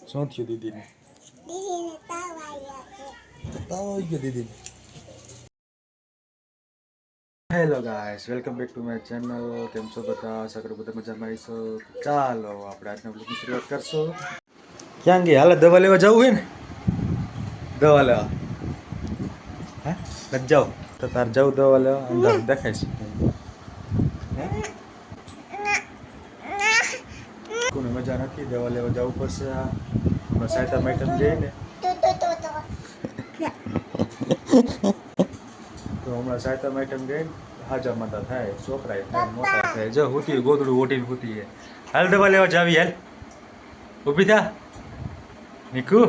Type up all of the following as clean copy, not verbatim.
શું થયું દીદીને? તાવ આવી ગયો દીદીને. Hello guys, welcome back to my channel. કેમ છો બધા? આશા કરું બધા મજામાં હશો. ચાલો આપણે આજના બ્લોગની શરૂઆત કરશું. ક્યાં ગઈ? હાલે દવા લેવા જવું હોય ને? દવા લેવા હા નથી જાવ તો તાર જાવ દવા લેવા. અંદર દેખાય છે કોને મજા નથી, દવા લેવા જવું પડશે. હમણાં સાયતા મેટમ જઈએ ને તો હમણાં સાયતા મેટમ જઈને હાજા માતા થાય, છોકરા થાય, મોટા થાય. જો હુતી ગોદડું ઓટીને હુતી છે. હાલ દવા લેવા જાવી. હાલ ઊભી થા નીકુ.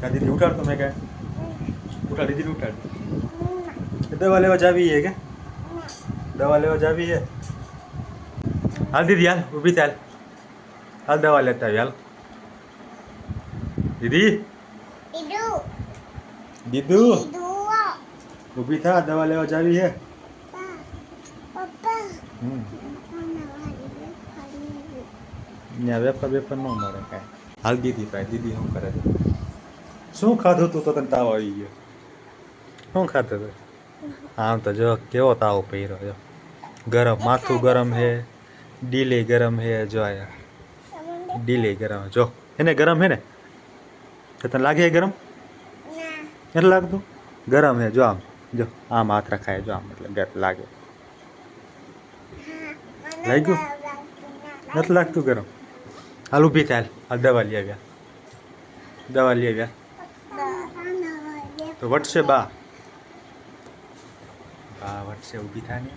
કા દીદી ઉઠાડ તો મેં કાંઈ ઉઠાડ દીદીને ઉઠાડ. દવા લેવા જાવી છે કે દવા લેવા જાવી છે? હાલ દીદી હાલ ઊભી થા. હાલ દવા લેતા આવી. હાલ દીદી દીદુ ઊભી થા, દવા લેવા જાવી છે. વેપર વેપર ન મળે કાંઈ. હાલ દીદી ભાઈ દીદી શું કરે છે? શું ખાધું તું તો તને તાવ આવી ગયો? શું ખાધું તું? આમ તો જો કેવો તાવ પહેર્યો જો. ગરમ માથું ગરમ હે, ડીલે ગરમ હે. જો આયા ડીલે ગરમ જો એને ગરમ હે ને તો તને લાગે ગરમ? નથી લાગતું? ગરમ હે જો. આમ જો આમ હાથ રખાય જો આમ એટલે લાગે. લાગ્યું? નથી લાગતું ગરમ? હાલ ઊભી થાય. હાલ દવા લઈ આવ્યા. દવા લઈ આવ્યા તો વટશે બા. બા વટશે. ઊભી થાય ને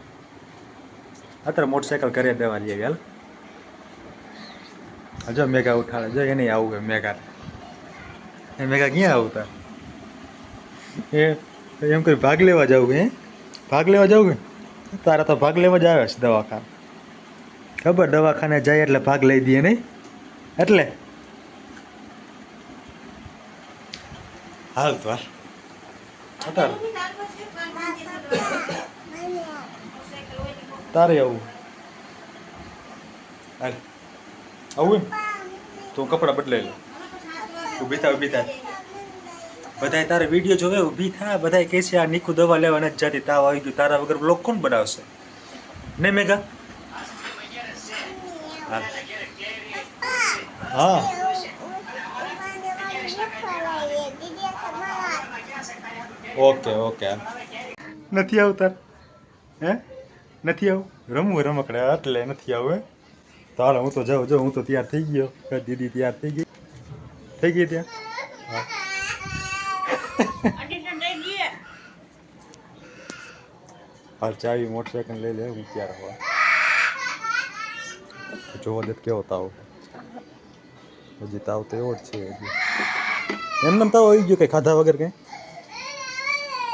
અત્યારે મોટરસાઇકલ કરે. દવા લઈ આવ્યા. હાલ જો મેઘા ઉઠાડે. જો એને આવું હે મેઘા. એ મેઘા ક્યાં આવતા? એ એમ કરી ભાગ લેવા જવું હે? ભાગ લેવા જવું કે? તારા તો ભાગ લેવા જ આવે છે દવાખાને. ખબર દવાખાને જાય એટલે ભાગ લઈ દઈએ નહીં એટલે. હાલ તો હાલ તારે આવું હાલ આવું ને તું કપડાં બદલાઈ લે. ઊભી થા ઊભી થા. બધાય તારે વિડીયો જોવે. ઊભી થા. બધાય કહે છે આ નીકુ દવા લેવા નથી જતી, તાવ આવી ગયું. તારા વગર બ્લોગ કોણ બનાવશે? ને મેઘા હા ઓકે ઓકે. નથી આવતા હે? નથી આવું? રમવું રમકડે એટલે નથી આવું હે? તો હાલો હું તો જાઉં. જો હું તો તૈયાર થઈ ગયો. દીદી તૈયાર થઈ ગઈ ત્યાં. હા હાલ ચાવી મોટરસાઇકલ લઈ લે. હું તૈયાર હોવા જોવો દે કેવો તાવ. હજી તાવ તો એવો જ છે. એમને તાવ આવી ગયો કંઈ ખાધા વગર કંઈ?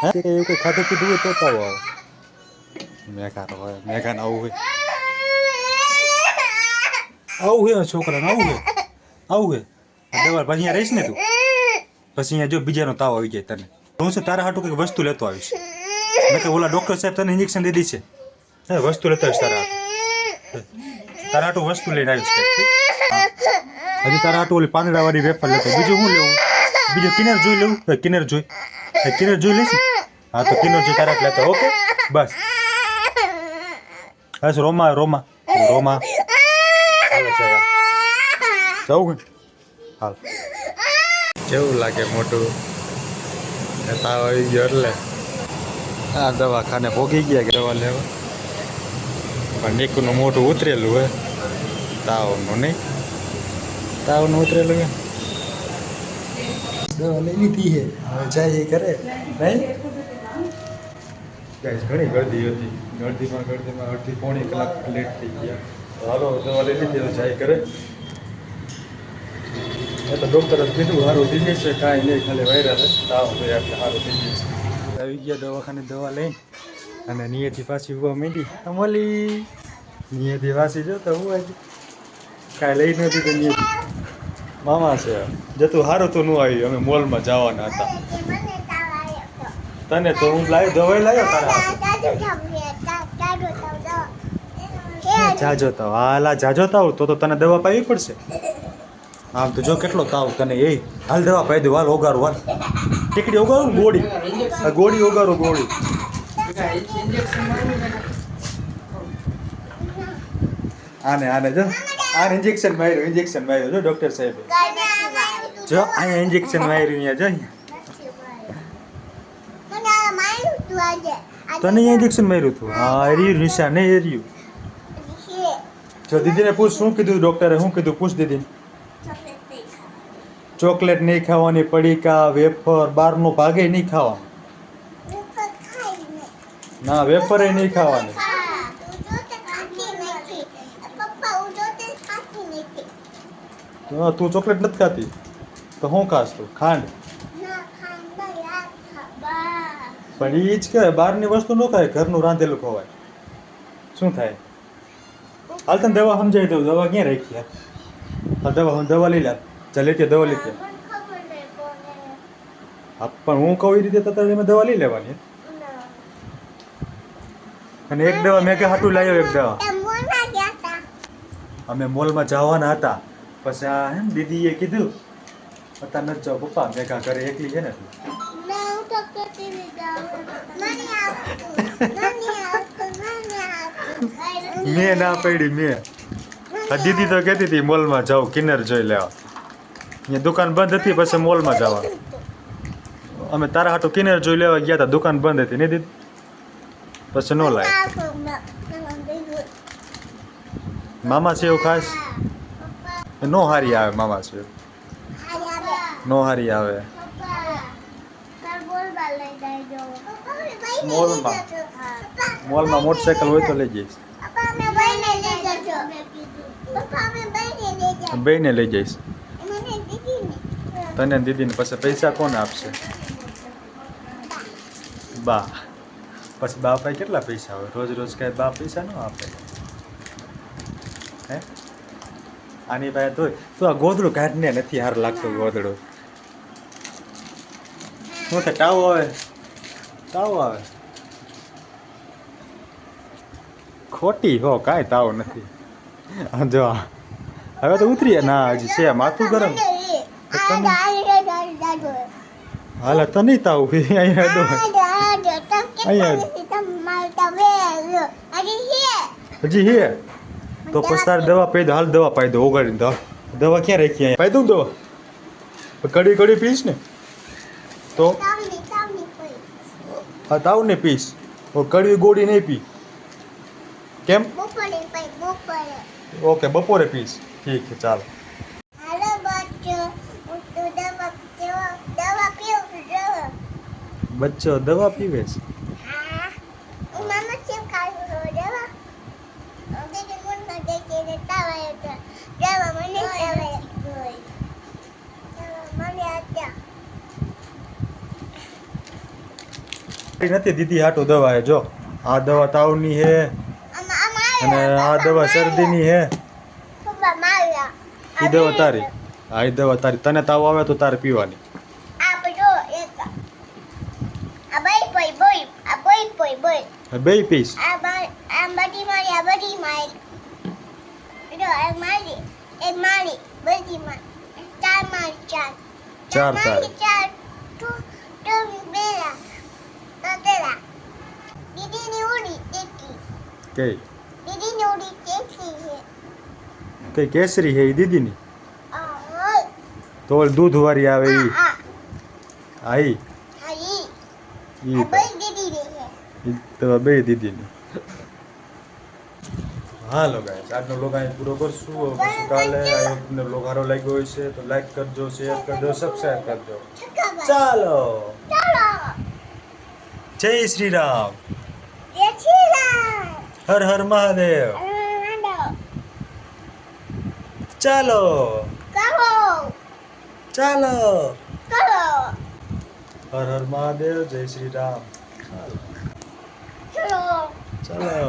હા એવું કંઈ ખાધું પીધું હોય તો તાવ આવે. મેઘા હોય મેઘાને આવું હોય. આવું હોય છોકરાને આવું હોય. આવું હોય દવા પછી અહીંયા રહીશ ને તું પછી અહીંયા જો બીજાનો તાવ આવી જાય તને. હું છે તારા હાટું કંઈક વસ્તુ લેતો આવીશ. મેં કે ઓલા ડૉક્ટર સાહેબ તને ઇન્જેક્શન દીધી છે. હે વસ્તુ લેતો આવીશ તારા હાટું વસ્તુ લઈને આવીશ. હજી તારા હાટું ઓલી પાંદડાવાળી વેફર લેતો. બીજું શું લેવું? બીજું કિનર જોઈ લેવું? કિનર જોઈ કિનર જોઈ લઈશ. હા તો કિનર જોઈ તારા લેતો. ઓકે બસ બસ. રોમા રોમા રોમા હાલો જવું હાલ. કેવું લાગે મોટું તાવ આવી ગયો એટલે આ દવાખાને ભોગી ગયા દવા લેવા. પણ નીકુનું મોઢું ઉતરેલું હોય તાવનું. નહીં તાવનું ઉતરેલું હે. દવા લઈ લીધી છે હવે જાય એ કરે નહીં. ઘણી ગળદી હતી. ગળદીમાં અડધી પોણી કલાક લેટ થઈ ગયા. હાલો દવા લઈ લીધી હવે જાય કરે. એટલે ડૉક્ટરે કીધું સારું થઈ જશે. કાંઈ નહીં ખાલી વાયરસ તાવ થયા એટલે સારું થઈ જશે. આવી ગયા દવાખાને દવા લઈને અને નિયતિ પાછી ઉવા માંડી. અમલી નિયતિ પાછી જો તો હું આજે કાંઈ લઈ નથી તો નિયતિ મામા છે. જતું સારું તો ન આવ્યું. અમે મોલમાં જવાના હતા. તને તો હું લાવ્યો દવાઈ લાવ્યો તારા હાથે. જાજો તાવ હાલા જાજો તાવ તો તને દવા પાવી પડશે. આમ તો જો કેટલો તાવ તને એ હાલ દવા પાઈ દો હાલ ઓગારું હાલ ટીકડી ઓગારું ગોળી આ ગોળી ઓગારું ગોળી આને જો આને ઇન્જેક્શન માર્યું જો ડોક્ટર સાહેબ જો અહીંયા ઇન્જેક્શન માર્યું અહીંયા જો તને ઇન્જેક્શન માર્યું હતું હા એર્યું નિશાન નહીં એર્યું જો દીદીને પૂછ શું કીધું ડોક્ટરે શું કીધું પૂછ દીદીને ચોકલેટ નહીં ખાવાની પડીકા વેફર બહારનું ભાગે નહીં ખાવાનું ના વેફરે નહીં ખાવાની તું ચોકલેટ નથી ખાતી તો શું ખાસ તું ખાંડ પણ એ જ કે બહારની વસ્તુ ન ખાય ઘરનું રાંધેલું ખવાય શું થાય હાલ તને દવા સમજાવી દઉં દવા ક્યાં રાખી હાલ દવા લઈ લે ચાલ લેતી દવા લેતી હા પણ હું કહું એ રીતે તો તારે એમાં દવા લઈ લેવાની અને એક દવા મેં કે હાટું લાવ્યો એક દવા અમે મોલમાં જવાના હતા પછી આ હે દીદીએ કીધું અત્યારે નથી જાવ પપ્પા મેં કા ઘરે એકલી છે ને મેં ના પડી મેં દીદી તો કહેતી હતી મોલમાં જાઉં કિન્નર જોઈ લેવા અહીંયા દુકાન બંધ હતી પછી મોલમાં જવાનું અમે તારા હાટું કિન્નર જોઈ લેવા ગયા હતા દુકાન બંધ હતી ને દીદી પછી નો લાય મામા સેવ ખાસ નો હારી આવે મામા સેવ નો હારી આવે મોલમાં મોટરસાયકલ હોય તો લઈ જઈશ બેને લઈ જઈશ તને દીદીને પછી પૈસા કોણ આપશે બા પછી બા ભાઈ કેટલા પૈસા હોય રોજ રોજ કાંઈ બા પૈસા ન આપે હે આની પાસે તો તું આ ગોદડું કાઢને નથી હાર લાગતું ગોદડું શું થાય તાવ આવે ખોટી હો કાંઈ તાવ નથી જો હવે તો ઉતરીએ ના હજી છે માથું ગરમ હાલ તો નહીં તાવ હજી હે તો પછી તારે દવા પાઈ દો હાલ દવા પાઈ દો ઓગાડીને દવા ક્યાં રાખી અહીંયા પાઈ દઉં દવા કડી પીશ ને તો હા તાવ ને પીશ કડવી ગોળી નહીં પી કેમ ઓકે બપોરે પીશ ઠીક છે ચાલો બચ્ચો દવા પીવે છે નથી દીદી હાટો દવા હે જો આ દવા તાવની હે અને આ દવા શરદીની હે એ દવા તારી આ દવા તારી તને તાવ આવે તો તારે પીવાની બે પીસ ચાર તારી કઈ કેસરી હે દીદીની તો દૂધ વાળી આવે ઈ આઈ ઈ તો બે દીદીની હાલો ગાઈસ આજનો લોગ અહીં પૂરો કરશું પછી કાલે તમને લોગ સારો લાગ્યો હોય છે તો લાઈક કરજો શેર કરજો સબસ્ક્રાઇબ કરજો ચાલો જય શ્રી રામ હર હર મહાદેવ ચાલો ચાલો હર હર મહાદેવ જય શ્રી રામ ચાલો